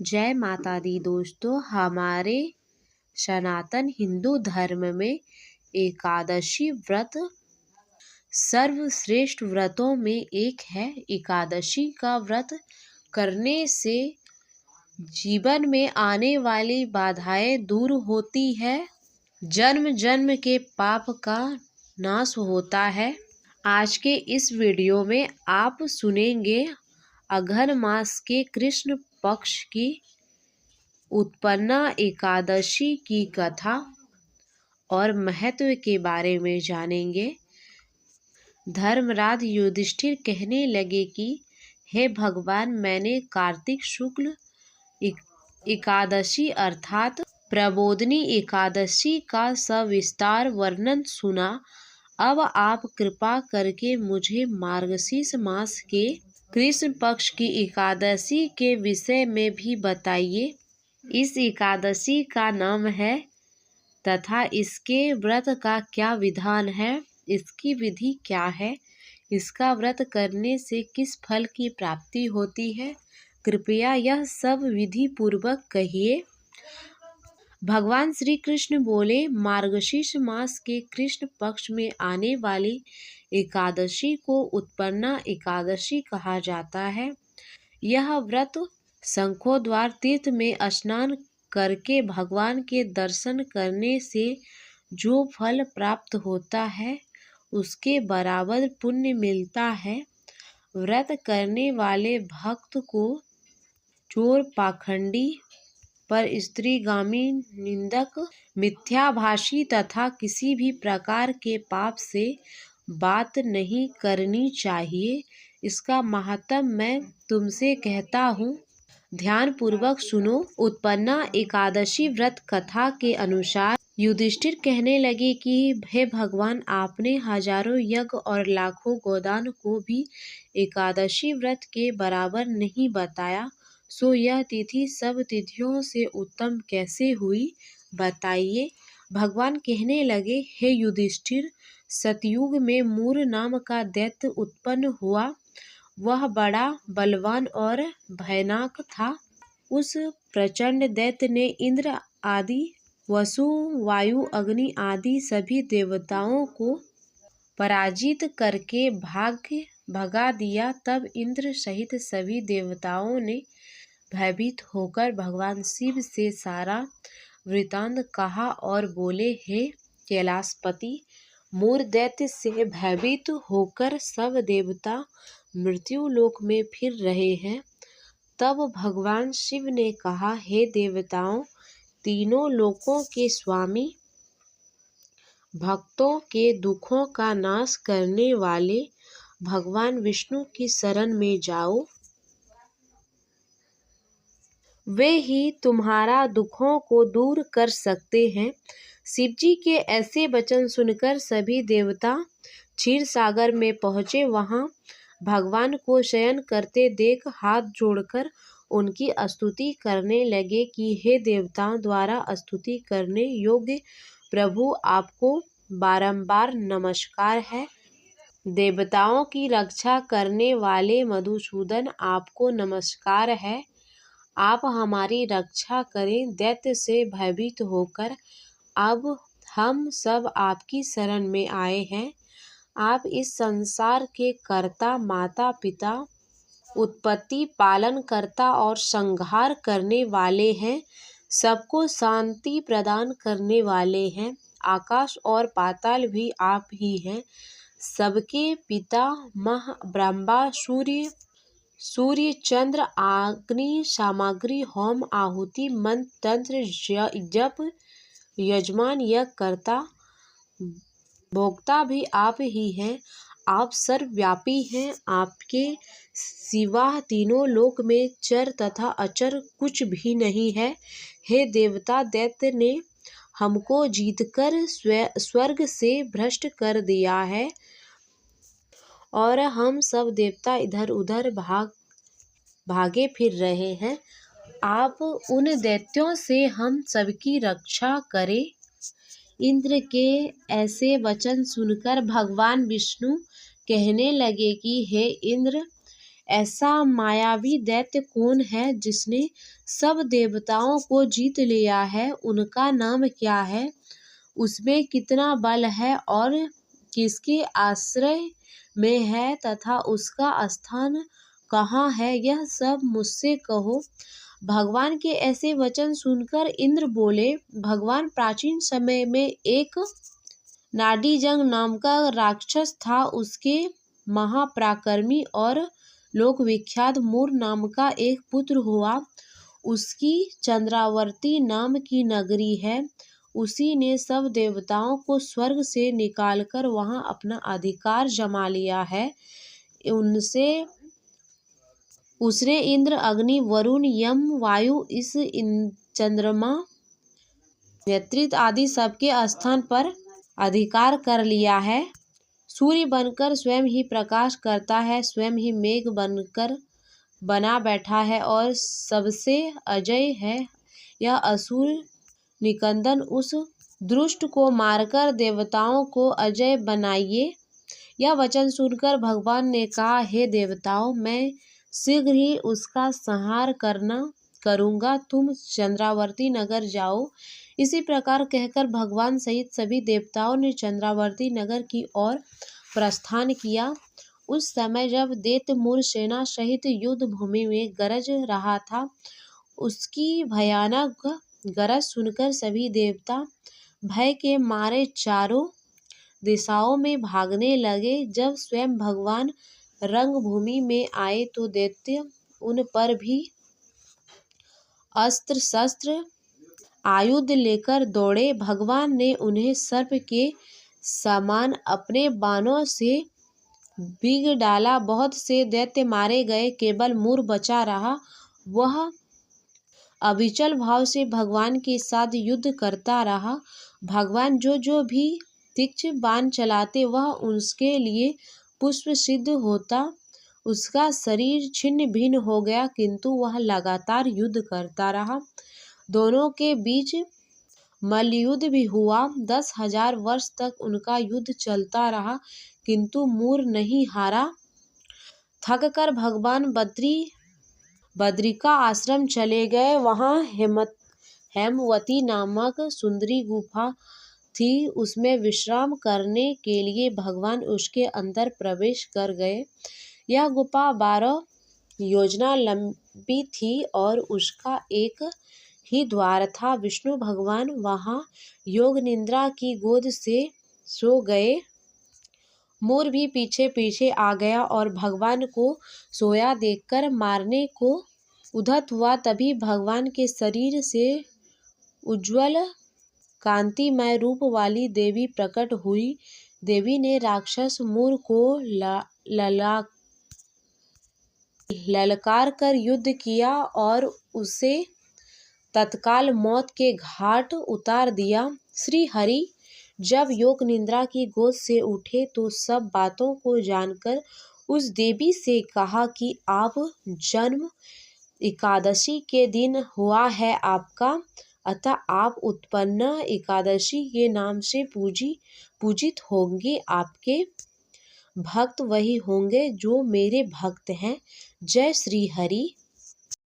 जय माता दी दोस्तों। हमारे सनातन हिंदू धर्म में एकादशी व्रत सर्वश्रेष्ठ व्रतों में एक है। एकादशी का व्रत करने से जीवन में आने वाली बाधाएं दूर होती है, जन्म जन्म के पाप का नाश होता है। आज के इस वीडियो में आप सुनेंगे अघन मास के कृष्ण पक्ष की उत्पन्ना एकादशी की कथा और महत्व के बारे में जानेंगे। धर्मराज युधिष्ठिर कहने लगे कि हे भगवान, मैंने कार्तिक शुक्ल एकादशी अर्थात प्रबोधिनी एकादशी का सविस्तार वर्णन सुना। अब आप कृपा करके मुझे मार्गशीर्ष मास के कृष्ण पक्ष की एकादशी के विषय में भी बताइए। इस एकादशी का नाम है तथा इसके व्रत का क्या विधान है, इसकी विधि क्या है, इसका व्रत करने से किस फल की प्राप्ति होती है, कृपया यह सब विधि पूर्वक कहिए। भगवान श्री कृष्ण बोले, मार्गशीर्ष मास के कृष्ण पक्ष में आने वाली एकादशी को उत्पन्ना एकादशी कहा जाता है। यह व्रत शंखोद्वार तीर्थ में स्नान करके भगवान के दर्शन करने से जो फल प्राप्त होता है उसके बराबर पुण्य मिलता है। व्रत करने वाले भक्त को चोर, पाखंडी, पर स्त्रीगामी, निंदक, मिथ्याभाषी तथा किसी भी प्रकार के पाप से बात नहीं करनी चाहिए। इसका महात्म मैं तुमसे कहता हूँ, ध्यान पूर्वक सुनो। उत्पन्ना एकादशी व्रत कथा के अनुसार युधिष्ठिर कहने लगे कि हे भगवान, आपने हजारों यज्ञ और लाखों गोदान को भी एकादशी व्रत के बराबर नहीं बताया, सो यह तिथि सब तिथियों से उत्तम कैसे हुई, बताइए। भगवान कहने लगे, हे युधिष्ठिर, सतयुग में मूर नाम का दैत्य उत्पन्न हुआ। वह बड़ा बलवान और भयानक था। उस प्रचंड दैत्य ने इंद्र आदि, वसु, वायु, अग्नि आदि सभी देवताओं को पराजित करके भगा दिया। तब इंद्र सहित सभी देवताओं ने भयभीत होकर भगवान शिव से सारा वृतांत कहा और बोले, हे कैलाशपति, मूर दैत्य से भयभीत होकर सब देवता मृत्यु लोक में फिर रहे हैं। तब भगवान शिव ने कहा, हे देवताओं, तीनों लोकों के स्वामी, भक्तों के दुखों का नाश करने वाले भगवान विष्णु की शरण में जाओ। वे ही तुम्हारा दुखों को दूर कर सकते हैं। शिवजी के ऐसे वचन सुनकर सभी देवता क्षीर सागर में पहुँचे। वहाँ भगवान को शयन करते देख हाथ जोड़कर उनकी स्तुति करने लगे कि हे देवताओं द्वारा स्तुति करने योग्य प्रभु, आपको बारंबार नमस्कार है। देवताओं की रक्षा करने वाले मधुसूदन, आपको नमस्कार है। आप हमारी रक्षा करें। दैत्य से भयभीत होकर अब हम सब आपकी शरण में आए हैं। आप इस संसार के कर्ता, माता पिता, उत्पत्ति, पालन करता और संहार करने वाले हैं। सबको शांति प्रदान करने वाले हैं। आकाश और पाताल भी आप ही हैं। सबके पिता ब्रह्मा, सूर्य, चंद्र, अग्नि, सामग्री, होम, आहुति, मंत्र, तंत्र, जप, यजमान, यज्ञ करता, भोक्ता भी आप ही हैं। आप सर्वव्यापी हैं। आपके सिवा तीनों लोक में चर तथा अचर कुछ भी नहीं है। हे देवता, दैत्य ने हमको जीतकर स्वर्ग से भ्रष्ट कर दिया है और हम सब देवता इधर उधर भागे फिर रहे हैं। आप उन दैत्यों से हम सबकी रक्षा करें। इंद्र के ऐसे वचन सुनकर भगवान विष्णु कहने लगे कि हे इंद्र, ऐसा मायावी दैत्य कौन है जिसने सब देवताओं को जीत लिया है? उनका नाम क्या है? उसमें कितना बल है और किसके आश्रय में है तथा उसका स्थान कहाँ है? यह सब मुझसे कहो। भगवान के ऐसे वचन सुनकर इंद्र बोले, भगवान, प्राचीन समय में एक नाडीजंग नाम का राक्षस था। उसके महापराक्रमी और लोकविख्यात मूर नाम का एक पुत्र हुआ। उसकी चंद्रावर्ती नाम की नगरी है। उसी ने सब देवताओं को स्वर्ग से निकालकर वहां अपना अधिकार जमा लिया है। उसने इंद्र, अग्नि, वरुण, यम, वायु, इस चंद्रमा, नेत्रित आदि सबके स्थान पर अधिकार कर लिया है। सूर्य बनकर स्वयं ही प्रकाश करता है, स्वयं ही मेघ बनकर बना बैठा है और सबसे अजय है। यह असुर निकंदन उस दुष्ट को मारकर देवताओं को अजय बनाइए। यह वचन सुनकर भगवान ने कहा, हे देवताओं, मैं शीघ्र ही उसका संहार करूंगा। तुम चंद्रावर्ती नगर जाओ। इसी प्रकार कहकर भगवान सहित सभी देवताओं ने चंद्रावर्ती नगर की ओर प्रस्थान किया। उस समय जब दैत्य मूर सेना सहित युद्ध भूमि में गरज रहा था, उसकी भयानक गरज सुनकर सभी देवता भय के मारे चारों दिशाओं में भागने लगे। जब स्वयं भगवान रंगभूमि में आए तो दैत्य उन पर भी अस्त्र शस्त्र आयुध लेकर दौड़े। भगवान ने उन्हें सर्प के समान अपने बाणों से बीग डाला। बहुत से दैत्य मारे गए, केवल मूर बचा रहा। वह अविचल भाव से भगवान के साथ युद्ध करता रहा। भगवान जो भी तीक्ष्ण बाण चलाते वह उसके लिए पुष्प सिद्ध होता। उसका शरीर छिन्न भिन्न हो गया, किंतु वह लगातार युद्ध करता रहा। दोनों के बीच मल्लयुद्ध भी हुआ। 10,000 वर्ष तक उनका युद्ध चलता रहा, किंतु मूर नहीं हारा। थककर भगवान बद्रिका आश्रम चले गए। वहां हेमवती नामक सुंदरी गुफा थी। उसमें विश्राम करने के लिए भगवान उसके अंदर प्रवेश कर गए। यह गुफा 12 योजना लंबी थी और उसका एक ही द्वार था। विष्णु भगवान वहां योग निद्रा की गोद से सो गए। मूर भी पीछे पीछे आ गया और भगवान को सोया देखकर मारने को उद्यत हुआ। तभी भगवान के शरीर से उज्ज्वल कांतिमय रूप वाली देवी प्रकट हुई। देवी ने राक्षस मूर को ललकार कर युद्ध किया और उसे तत्काल मौत के घाट उतार दिया। श्री हरि जब योग निद्रा की गोद से उठे तो सब बातों को जानकर उस देवी से कहा कि आप जन्म एकादशी के दिन हुआ है आपका, अतः आप उत्पन्न एकादशी के नाम से पूजित होंगे। आपके भक्त वही होंगे जो मेरे भक्त हैं। जय श्री हरि।